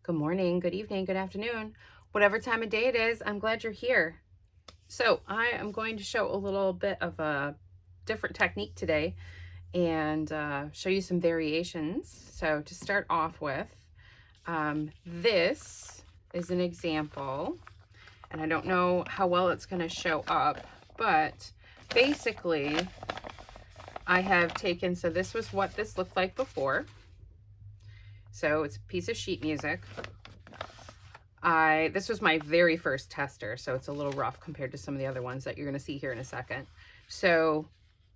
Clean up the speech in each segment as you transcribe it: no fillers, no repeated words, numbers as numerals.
Good morning, good evening, good afternoon, whatever time of day it is, I'm glad you're here. So I am going to show a little bit of a different technique today and show you some variations. So to start off with, this is an example, and I don't know how well it's going to show up, but basically I have taken, so this was what this looked like before. So it's a piece of sheet music. This was my very first tester, so it's a little rough compared to some of the other ones that you're going to see here in a second. So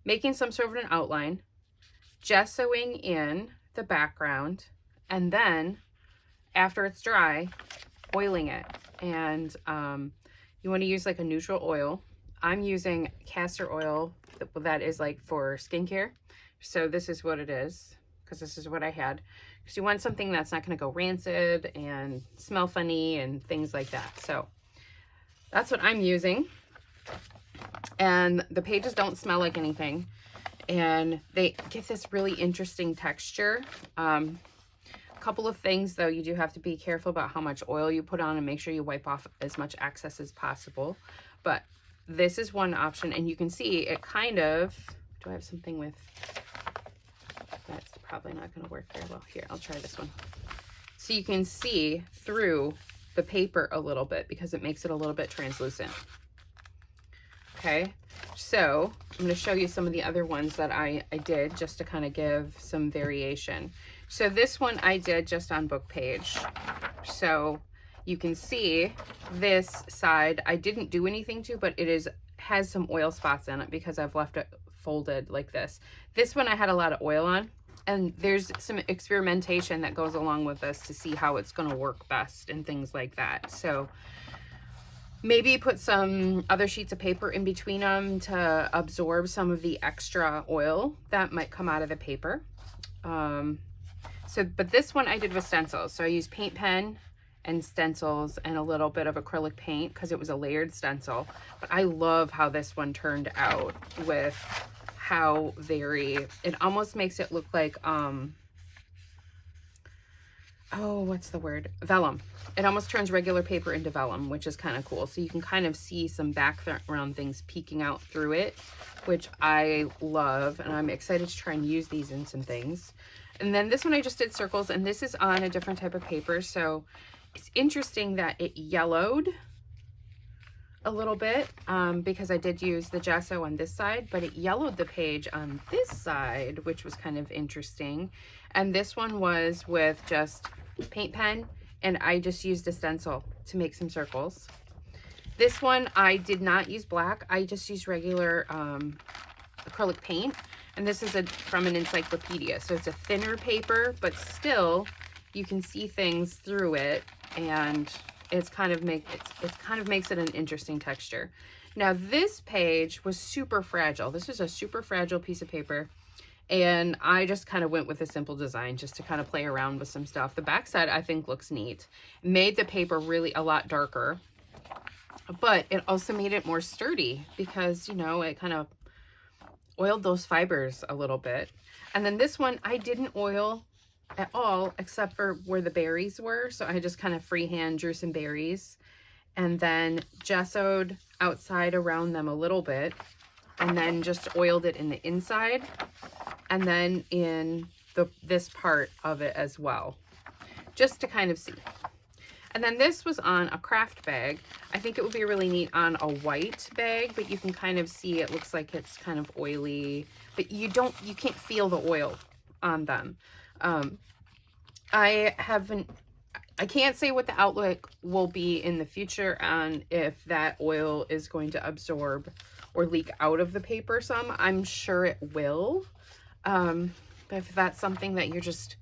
making some sort of an outline, gessoing in the background, and then after it's dry, oiling it. And you want to use like a neutral oil. I'm using castor oil that is like for skincare. So this is what it is, because this is what I had. Because you want something that's not going to go rancid and smell funny and things like that. So that's what I'm using. And the pages don't smell like anything. And they get this really interesting texture. A couple of things though, you do have to be careful about how much oil you put on and make sure you wipe off as much excess as possible. But this is one option, and you can see it kind of, do I have something with, that's probably not going to work very well. Here, I'll try this one. So you can see through the paper a little bit because it makes it a little bit translucent. Okay, so I'm going to show you some of the other ones that I did just to kind of give some variation. So this one I did just on book page. So you can see this side I didn't do anything to, but it has some oil spots in it because I've left it folded like this. This one I had a lot of oil on, and there's some experimentation that goes along with this to see how it's going to work best and things like that. So maybe put some other sheets of paper in between them to absorb some of the extra oil that might come out of the paper. But this one I did with stencils. So I used paint pen and stencils and a little bit of acrylic paint because it was a layered stencil. But I love how this one turned out with how it almost makes it look like, what's the word? Vellum. It almost turns regular paper into vellum, which is kind of cool. So you can kind of see some background things peeking out through it, which I love. And I'm excited to try and use these in some things. And then this one I just did circles, and this is on a different type of paper. So it's interesting that it yellowed a little bit because I did use the gesso on this side, but it yellowed the page on this side, which was kind of interesting. And this one was with just paint pen, and I just used a stencil to make some circles. This one I did not use black. I just used regular acrylic paint, and this is from an encyclopedia, so it's a thinner paper, but still you can see things through it, and it kind of makes it an interesting texture. Now this page was super fragile. This is a super fragile piece of paper, and I just kind of went with a simple design just to kind of play around with some stuff. The backside I think looks neat. Made the paper really a lot darker, but it also made it more sturdy because, you know, it kind of oiled those fibers a little bit. And then this one I didn't oil at all except for where the berries were, so I just kind of freehand drew some berries and then gessoed outside around them a little bit, and then just oiled it in the inside and then in this part of it as well, just to kind of see. And then this was on a craft bag. I think it would be really neat on a white bag, but you can kind of see it looks like it's kind of oily, but you can't feel the oil on them. I can't say what the outlook will be in the future on if that oil is going to absorb or leak out of the paper some. I'm sure it will. But if that's something that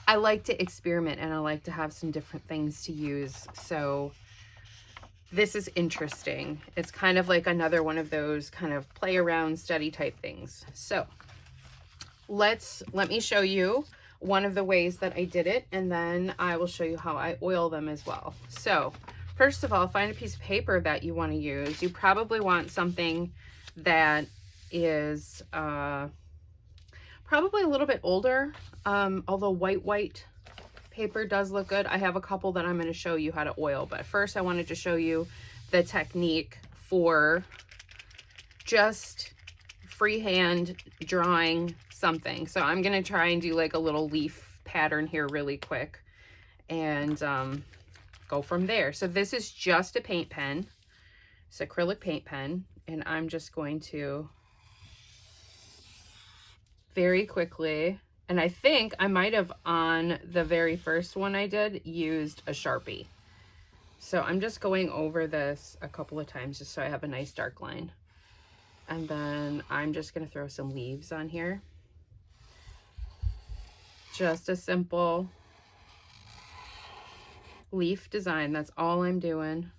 I like to experiment, and I like to have some different things to use. So this is interesting. It's kind of like another one of those kind of play around study type things. So let me show you one of the ways that I did it, and then I will show you how I oil them as well. So first of all, find a piece of paper that you want to use. You probably want something that is probably a little bit older, although white paper does look good. I have a couple that I'm going to show you how to oil, but first I wanted to show you the technique for just freehand drawing something. So I'm going to try and do like a little leaf pattern here really quick and go from there. So this is just a paint pen. It's acrylic paint pen, and I'm just going to very quickly, and I think I might have on the very first one I did used a Sharpie. So I'm just going over this a couple of times just so I have a nice dark line. And then I'm just going to throw some leaves on here. Just a simple leaf design. That's all I'm doing.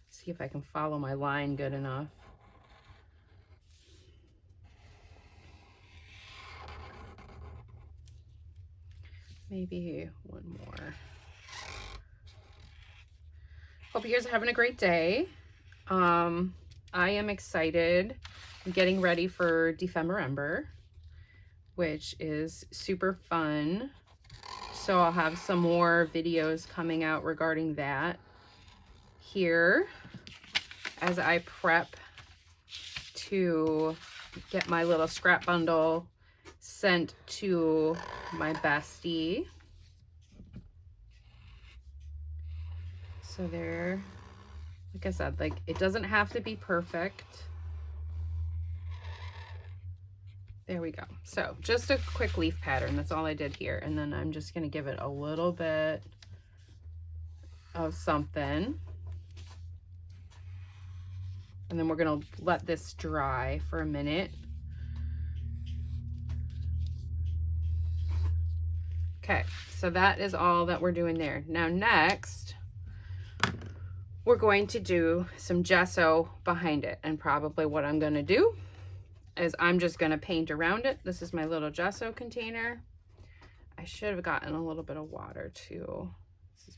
See if I can follow my line good enough. Maybe one more. Hope you guys are having a great day. I am excited. I'm getting ready for December, which is super fun. So I'll have some more videos coming out regarding that here as I prep to get my little scrap bundle sent to my bestie. So there, like I said, like it doesn't have to be perfect. There we go. So just a quick leaf pattern. That's all I did here. And then I'm just going to give it a little bit of something. And then we're going to let this dry for a minute. Okay, so that is all that we're doing there. Now next, we're going to do some gesso behind it. And probably what I'm going to do is I'm just going to paint around it. This is my little gesso container. I should have gotten a little bit of water too. This is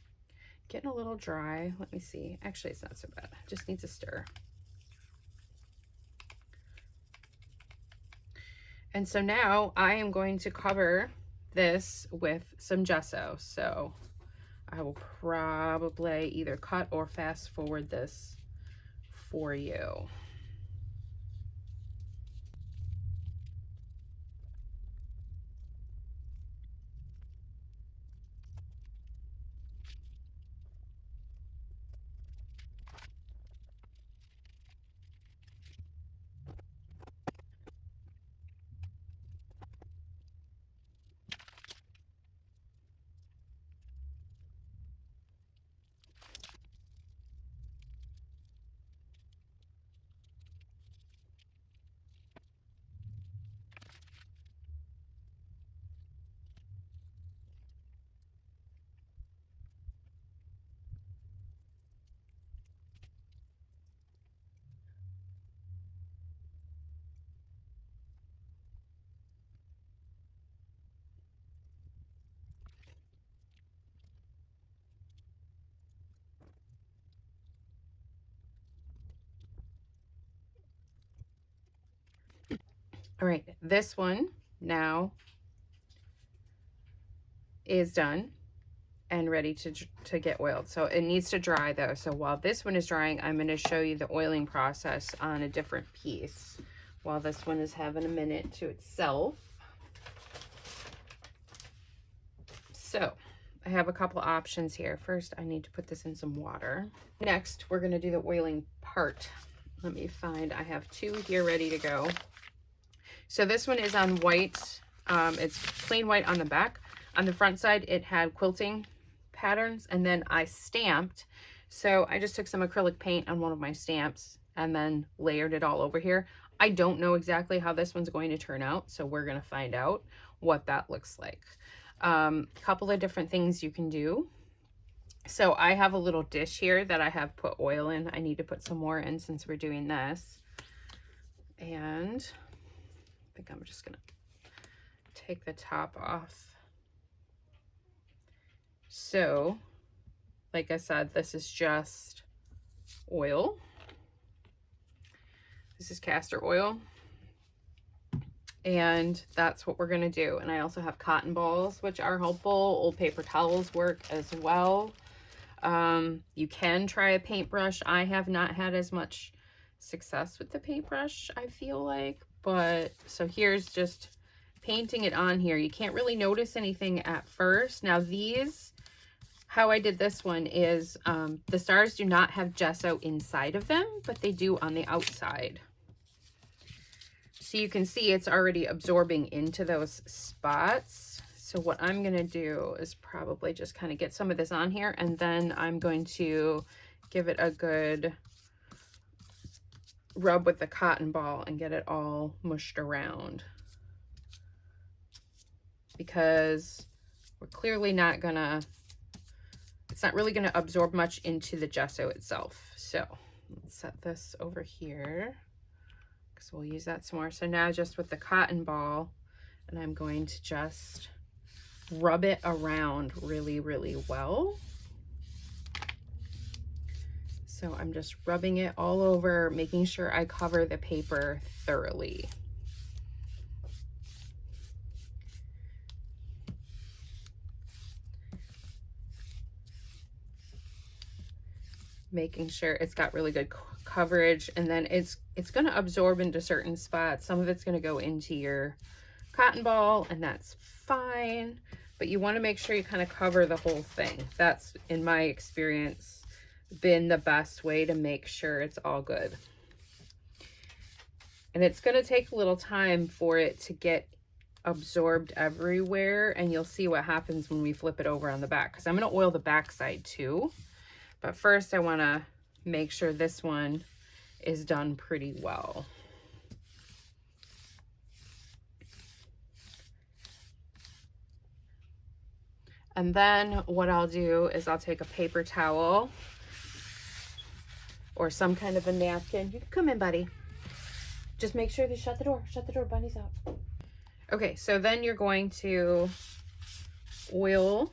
getting a little dry. Let me see. Actually, it's not so bad. It just needs a stir. And so now I am going to cover this with some gesso. So I will probably either cut or fast forward this for you. All right, this one now is done and ready to get oiled. So it needs to dry though. So while this one is drying, I'm going to show you the oiling process on a different piece while this one is having a minute to itself. So I have a couple options here. First, I need to put this in some water. Next, we're going to do the oiling part. Let me find, I have two here ready to go. So this one is on white. It's plain white on the back. On the front side, it had quilting patterns, and then I stamped. So I just took some acrylic paint on one of my stamps and then layered it all over here. I don't know exactly how this one's going to turn out, so we're going to find out what that looks like. A couple of different things you can do. So I have a little dish here that I have put oil in. I need to put some more in since we're doing this. And I think I'm just gonna take the top off. So, like I said, this is just oil. This is castor oil. And that's what we're gonna do. And I also have cotton balls, which are helpful. Old paper towels work as well. You can try a paintbrush. I have not had as much success with the paintbrush, I feel like. But so here's just painting it on here. You can't really notice anything at first. Now these, how I did this one is the stars do not have gesso inside of them, but they do on the outside. So you can see it's already absorbing into those spots. So what I'm gonna do is probably just kind of get some of this on here, and then I'm going to give it a good rub with the cotton ball and get it all mushed around, because we're clearly not gonna, it's not really gonna absorb much into the gesso itself. So let's set this over here because we'll use that some more. So now just with the cotton ball, and I'm going to just rub it around really, really well. So I'm just rubbing it all over, making sure I cover the paper thoroughly. Making sure it's got really good coverage, and then it's going to absorb into certain spots. Some of it's going to go into your cotton ball, and that's fine, but you want to make sure you kind of cover the whole thing. That's, in my experience, been the best way to make sure it's all good. And it's going to take a little time for it to get absorbed everywhere, and you'll see what happens when we flip it over on the back, because I'm going to oil the back side too. But first I want to make sure this one is done pretty well. And then what I'll do is I'll take a paper towel or some kind of a napkin. You can come in, buddy. Just make sure to shut the door. Shut the door, Bunny's out. Okay, so then you're going to oil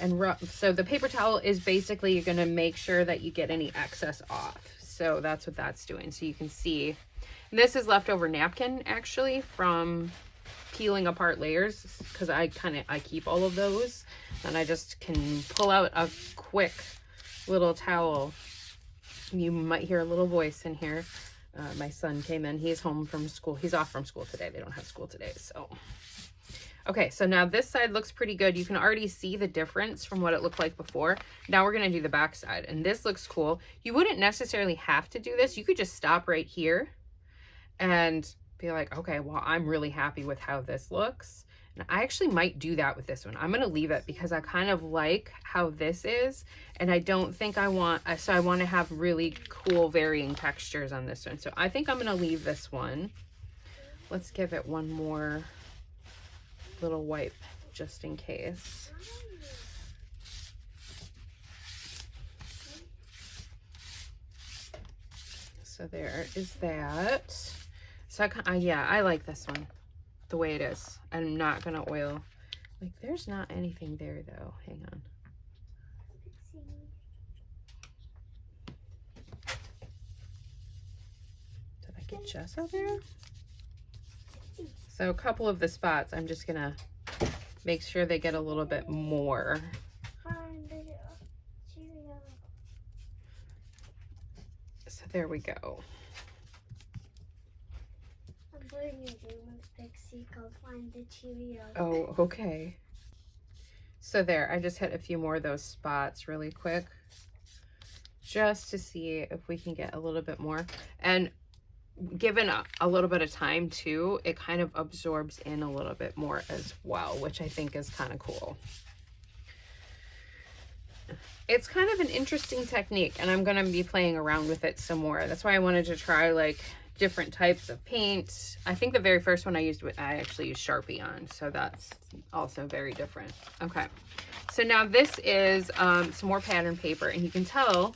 and rub. So the paper towel is basically, you're going to make sure that you get any excess off. So that's what that's doing. So you can see, and this is leftover napkin actually from peeling apart layers, because I keep all of those, and I just can pull out a quick little towel. You might hear a little voice in here. My son came in. He's home from school. He's off from school today. They don't have school today. So, okay. So now this side looks pretty good. You can already see the difference from what it looked like before. Now we're going to do the back side, and this looks cool. You wouldn't necessarily have to do this. You could just stop right here and be like, okay, well, I'm really happy with how this looks. And I actually might do that with this one. I'm going to leave it because I kind of like how this is, and I don't think I want, so I want to have really cool varying textures on this one. So I think I'm going to leave this one. Let's give it one more little wipe just in case. So there is that. So yeah, I like this one the way it is. I'm not gonna oil. Like, there's not anything there though. Hang on. Did I get gesso there? So a couple of the spots, I'm just gonna make sure they get a little bit more. So there we go. Oh, okay. So there, I just hit a few more of those spots really quick, just to see if we can get a little bit more. And given a little bit of time too, it kind of absorbs in a little bit more as well, which I think is kind of cool. It's kind of an interesting technique, and I'm going to be playing around with it some more. That's why I wanted to try like different types of paint. I think the very first one I used, I actually used Sharpie on, so that's also very different. Okay, so now this is some more pattern paper, and you can tell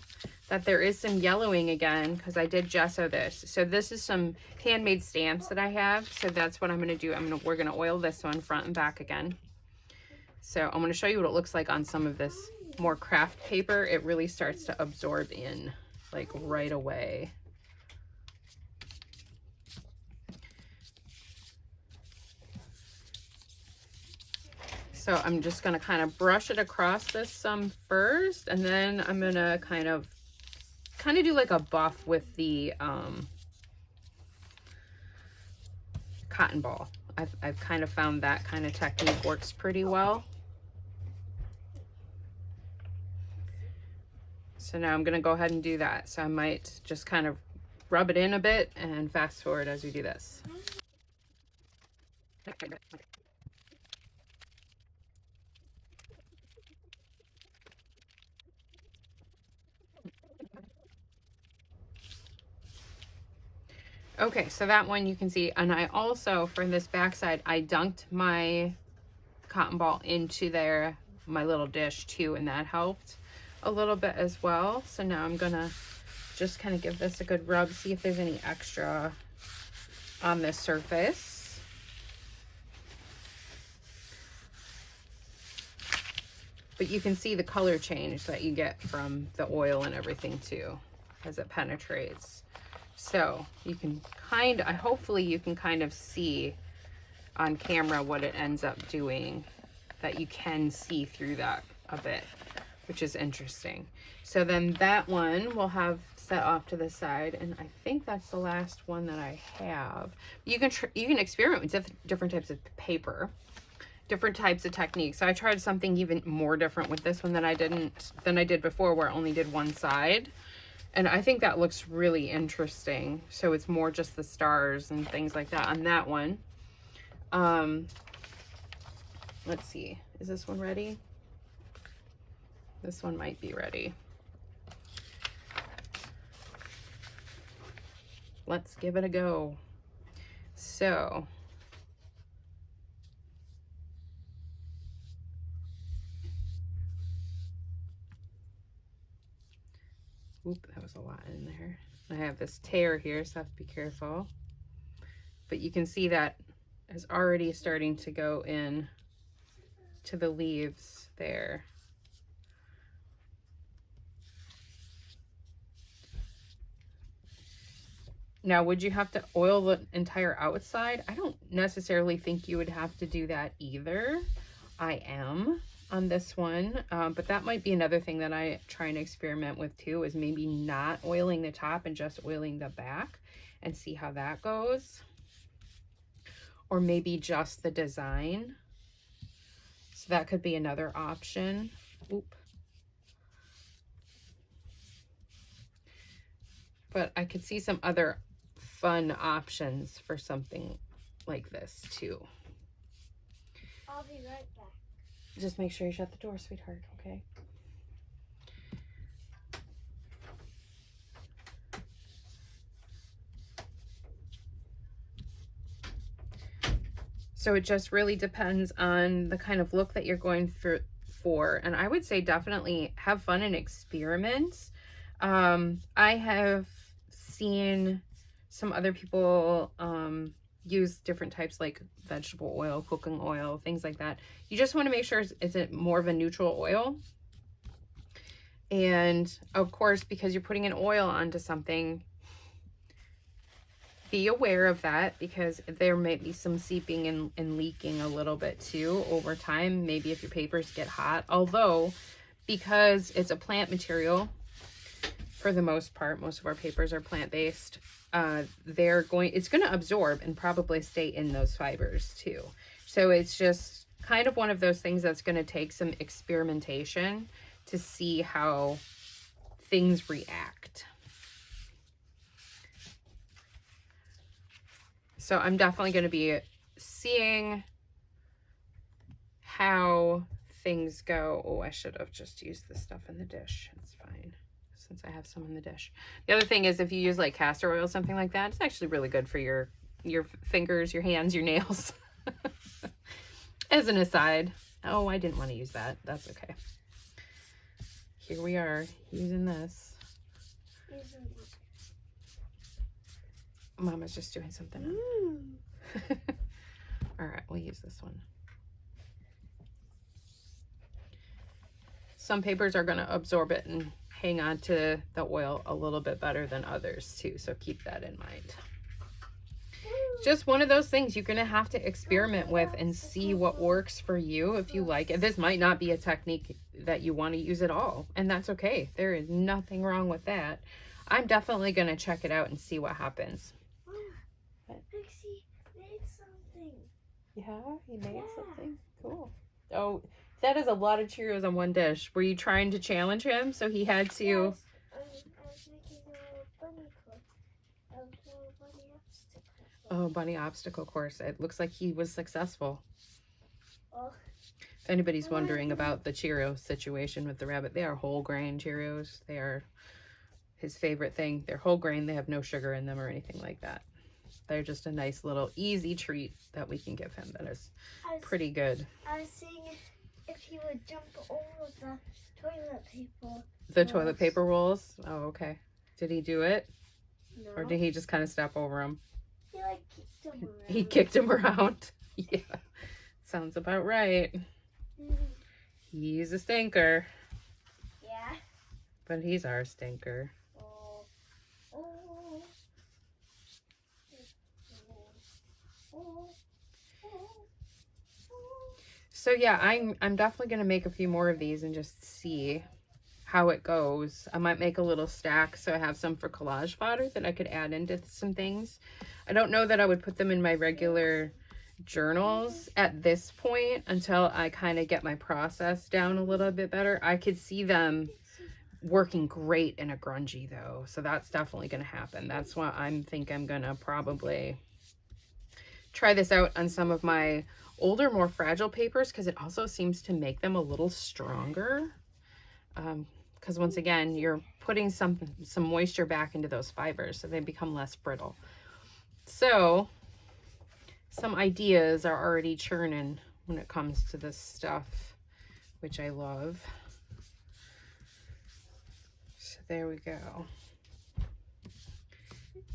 that there is some yellowing again because I did gesso this. So this is some handmade stamps that I have, so that's what I'm going to do. We're going to oil this one front and back again. So I'm going to show you what it looks like on some of this more craft paper. It really starts to absorb in like right away. So I'm just going to kind of brush it across this some first, and then I'm going to kind of do like a buff with the cotton ball. I've kind of found that kind of technique works pretty well. So now I'm going to go ahead and do that. So I might just kind of rub it in a bit and fast forward as we do this. Okay, so that one you can see, and I also, for this backside, I dunked my cotton ball into there, my little dish too, and that helped a little bit as well. So now I'm gonna just kind of give this a good rub, see if there's any extra on this surface. But you can see the color change that you get from the oil and everything too, as it penetrates. So you can hopefully you can kind of see on camera what it ends up doing, that you can see through that a bit, which is interesting. So then that one we'll have set off to the side, and I think that's the last one that I have. You can experiment with different types of paper, different types of techniques. So I tried something even more different with this one than I did before, where I only did one side. And I think that looks really interesting. So it's more just the stars and things like that on that one. Let's see. Is this one ready? This one might be ready. Let's give it a go. So oop, that was a lot in there. I have this tear here, so I have to be careful. But you can see that is already starting to go in to the leaves there. Now, would you have to oil the entire outside? I don't necessarily think you would have to do that either. I am on this one, but that might be another thing that I try and experiment with too, is maybe not oiling the top and just oiling the back and see how that goes. Or maybe just the design. So that could be another option. Oop. But I could see some other fun options for something like this too. I'll be right back. Just make sure you shut the door, sweetheart, okay? So it just really depends on the kind of look that you're going for. And I would say definitely have fun and experiment. I have seen some other people use different types, like vegetable oil, cooking oil, things like that. You just want to make sure it's more of a neutral oil. And of course, because you're putting an oil onto something, be aware of that, because there may be some seeping and leaking a little bit too over time, maybe if your papers get hot. Although, because it's a plant material, for the most part, most of our papers are plant-based, it's going to absorb and probably stay in those fibers too. So it's just kind of one of those things that's going to take some experimentation to see how things react. So I'm definitely going to be seeing how things go. Oh, I should have just used the stuff in the dish. It's fine, since I have some in the dish. The other thing is, if you use like castor oil, something like that, it's actually really good for your fingers, your hands, your nails. As an aside. Oh, I didn't want to use that. That's okay. Here we are using this. Mama's just doing something. All right, we'll use this one. Some papers are going to absorb it and hang on to the oil a little bit better than others too, so keep that in mind. just one of those things you're going to have to experiment with and see what works for you if you like it. This might not be a technique that you want to use at all, and that's okay. There is nothing wrong with that. I'm definitely going to check it out and see what happens. Pixie made something. Yeah, he made something. Cool. Oh, that is a lot of Cheerios on one dish. Were you trying to challenge him so he had to... Yes, I was making a bunny course. A little bunny obstacle. Oh, bunny obstacle course. It looks like he was successful. Oh. If anybody's wondering about the Cheerio situation with the rabbit, they are whole grain Cheerios. They are his favorite thing. They're whole grain. They have no sugar in them or anything like that. They're just a nice little easy treat that we can give him that is pretty good. I was seeing if he would jump over the toilet paper. The toilet paper rolls? Oh, okay. Did he do it? No. Or did he just kind of step over him? He like kicked him around. He kicked him around. Yeah. Sounds about right. He's a stinker. Yeah. But he's our stinker. Oh. Oh. So yeah, I'm definitely gonna make a few more of these and just see how it goes. I might make a little stack so I have some for collage fodder that I could add into some things. I don't know that I would put them in my regular journals at this point until I kind of get my process down a little bit better. I could see them working great in a grungy though, so that's definitely gonna happen. That's why I'm gonna probably try this out on some of my older, more fragile papers, because it also seems to make them a little stronger. Because once again, you're putting some moisture back into those fibers, so they become less brittle. So some ideas are already churning when it comes to this stuff, which I love. So there we go.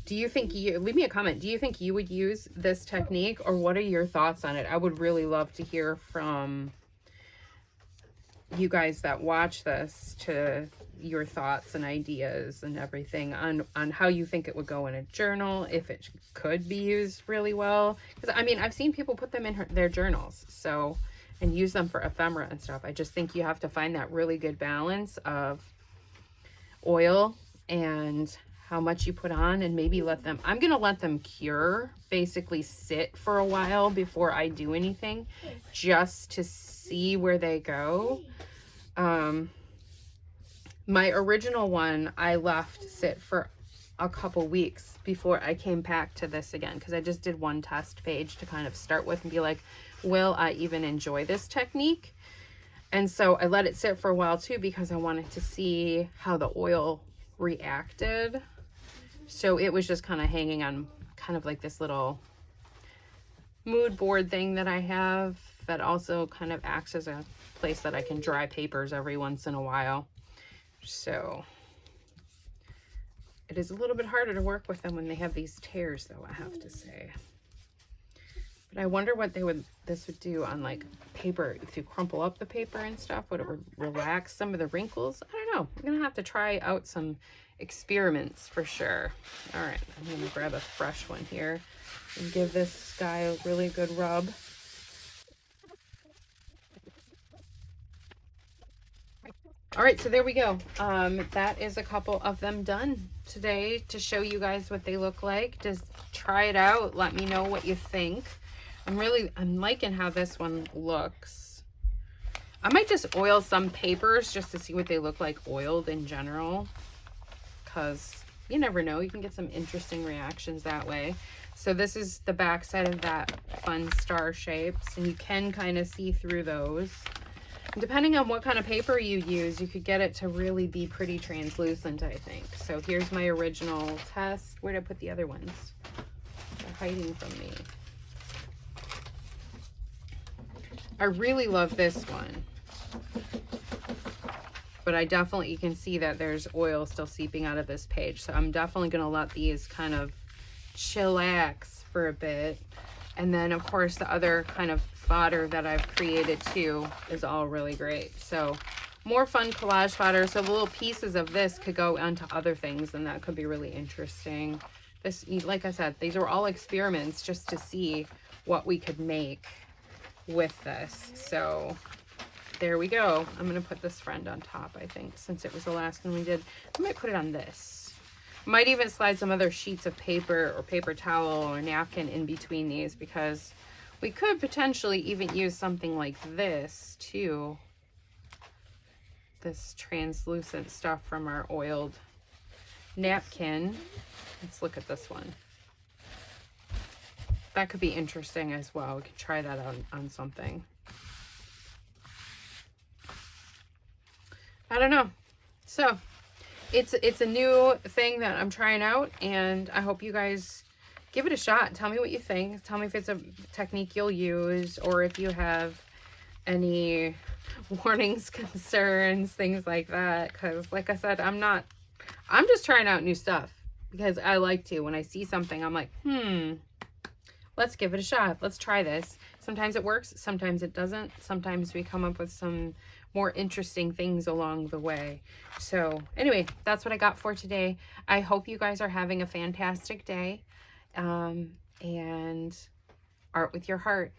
Do you think leave me a comment, do you think you would use this technique, or what are your thoughts on it? I would really love to hear from you guys that watch this, to your thoughts and ideas and everything on how you think it would go in a journal, if it could be used really well. Because I mean, I've seen people put them in their journals, so, and use them for ephemera and stuff. I just think you have to find that really good balance of oil and how much you put on, and maybe let them, I'm gonna let them cure, basically sit for a while before I do anything, just to see where they go. My original one I left sit for a couple weeks before I came back to this again, because I just did one test page to kind of start with and be like, will I even enjoy this technique? And so I let it sit for a while too, because I wanted to see how the oil reacted. So it was just kind of hanging on kind of like this little mood board thing that I have, that also kind of acts as a place that I can dry papers every once in a while. So it is a little bit harder to work with them when they have these tears though, I have to say. But I wonder what this would do on like paper. If you crumple up the paper and stuff, would it relax some of the wrinkles? I don't know. I'm gonna have to try out some experiments for sure. All right, I'm gonna grab a fresh one here and give this guy a really good rub. All right, so there we go. That is a couple of them done today to show you guys what they look like. Just try it out. Let me know what you think. I'm liking how this one looks. I might just oil some papers just to see what they look like oiled in general, because you never know, you can get some interesting reactions that way. So this is the back side of that fun star shapes, and you can kind of see through those. And depending on what kind of paper you use, you could get it to really be pretty translucent, I think. So here's my original test. Where'd I put the other ones? They're hiding from me. I really love this one, but I definitely, you can see that there's oil still seeping out of this page. So I'm definitely going to let these kind of chillax for a bit. And then of course the other kind of fodder that I've created too is all really great. So more fun collage fodder. So the little pieces of this could go onto other things, and that could be really interesting. This, like I said, these are all experiments just to see what we could make with this. So there we go. I'm going to put this friend on top, I think, since it was the last one we did. I might put it on this. Might even slide some other sheets of paper or paper towel or napkin in between these, because we could potentially even use something like this too. This translucent stuff from our oiled napkin. Let's look at this one. That could be interesting as well. We could try that on something. I don't know. So it's a new thing that I'm trying out, and I hope you guys give it a shot. Tell me what you think. Tell me if it's a technique you'll use, or if you have any warnings, concerns, things like that. Because like I said, I'm just trying out new stuff because I like to. When I see something, I'm like, let's give it a shot. Let's try this. Sometimes it works, sometimes it doesn't. Sometimes we come up with some more interesting things along the way. So anyway, that's what I got for today. I hope you guys are having a fantastic day. And art with your heart.